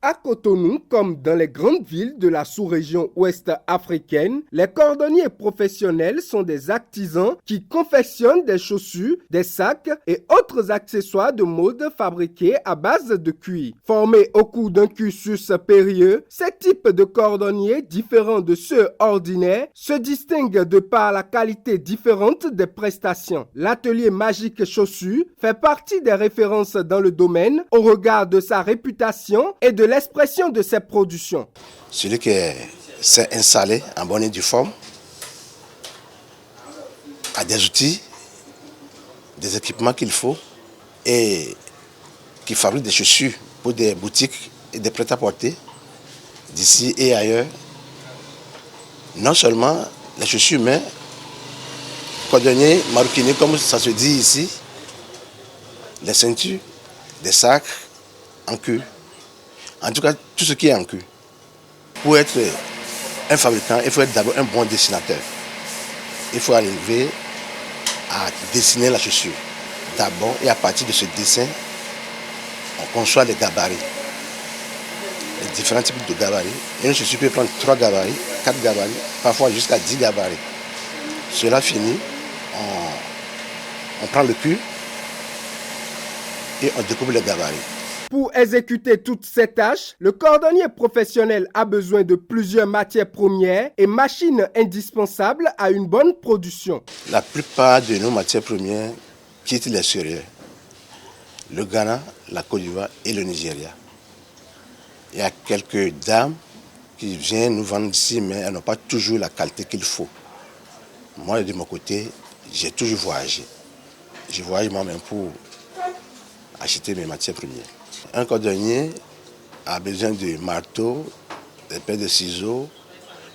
À Cotonou, comme dans les grandes villes de la sous-région ouest africaine, les cordonniers professionnels sont des artisans qui confectionnent des chaussures, des sacs et autres accessoires de mode fabriqués à base de cuir. Formés au cours d'un cursus périlleux, ces types de cordonniers, différents de ceux ordinaires, se distinguent de par la qualité différente des prestations. L'atelier Magique Chaussures fait partie des références dans le domaine au regard de sa réputation et de l'expression de ses productions. Celui qui s'est installé en bonne et due forme a des outils, des équipements qu'il faut et qui fabrique des chaussures pour des boutiques et des prêt-à-porter d'ici et ailleurs. Non seulement les chaussures, mais cordonniers, maroquiniers, comme ça se dit ici, les ceintures, des sacs en cuir. En tout cas, tout ce qui est en cuir. Pour être un fabricant, il faut être d'abord un bon dessinateur. Il faut arriver à dessiner la chaussure. D'abord, et à partir de ce dessin, on conçoit les gabarits. Les différents types de gabarits. Une chaussure peut prendre 3 gabarits, 4 gabarits, parfois jusqu'à 10 gabarits. Cela fini, on prend le cuir et on découpe les gabarits. Pour exécuter toutes ces tâches, le cordonnier professionnel a besoin de plusieurs matières premières et machines indispensables à une bonne production. La plupart de nos matières premières quittent les céréales. Le Ghana, la Côte d'Ivoire et le Nigeria. Il y a quelques dames qui viennent nous vendre ici, mais elles n'ont pas toujours la qualité qu'il faut. Moi, de mon côté, j'ai toujours voyagé. Je voyage moi-même pour acheter mes matières premières. Un cordonnier a besoin de marteaux, des paires de ciseaux,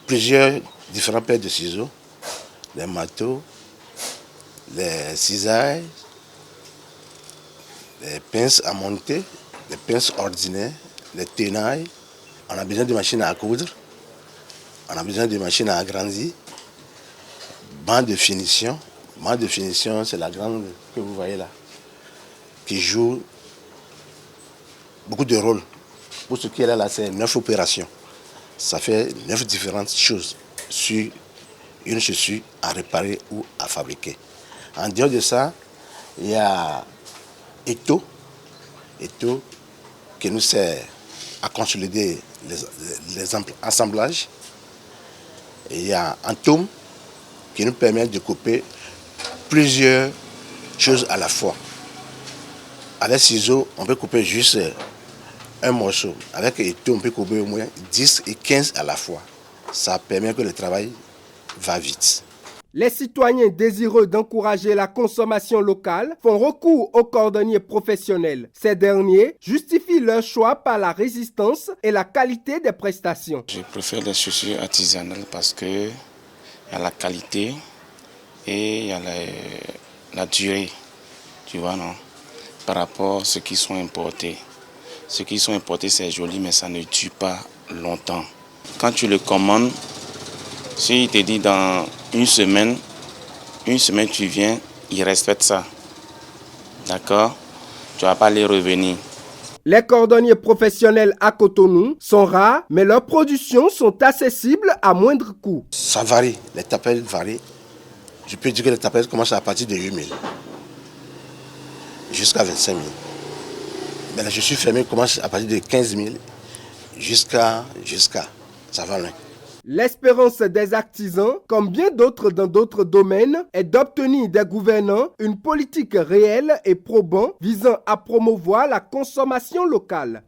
plusieurs différents paires de ciseaux, des marteaux, les cisailles, les pinces à monter, les pinces ordinaires, les tenailles. On a besoin de machines à coudre, on a besoin de machines à agrandir, banc de finition. Banc de finition, c'est la grande que vous voyez là, qui joue beaucoup de rôles. Pour ce qui est là, c'est 9 opérations. Ça fait 9 différentes choses sur une chaussure à réparer ou à fabriquer. En dehors de ça, il y a Eto qui nous sert à consolider les assemblages. Et il y a Antome qui nous permet de couper plusieurs choses à la fois. Avec ciseaux, on peut couper juste un morceau. Avec Eto, on peut couper au moins 10 et 15 à la fois. Ça permet que le travail va vite. Les citoyens désireux d'encourager la consommation locale font recours aux cordonniers professionnels. Ces derniers justifient leur choix par la résistance et la qualité des prestations. Je préfère les chaussures artisanales parce que il y a la qualité et il y a la durée, tu vois, non? Par rapport à ceux qui sont importés. Ceux qui sont importés, c'est joli, mais ça ne dure pas longtemps. Quand tu le commandes, si il te dit dans une semaine tu viens, il respecte ça. D'accord? Tu ne vas pas les revenir. Les cordonniers professionnels à Cotonou sont rares, mais leurs productions sont accessibles à moindre coût. Ça varie, les tapettes varient. Je peux dire que les tapettes commencent à partir de 8 000 jusqu'à 25 000. Mais les chaussures fermées commencent à partir de 15 000 jusqu'à. Ça va loin. L'espérance des artisans, comme bien d'autres dans d'autres domaines, est d'obtenir des gouvernants une politique réelle et probante visant à promouvoir la consommation locale.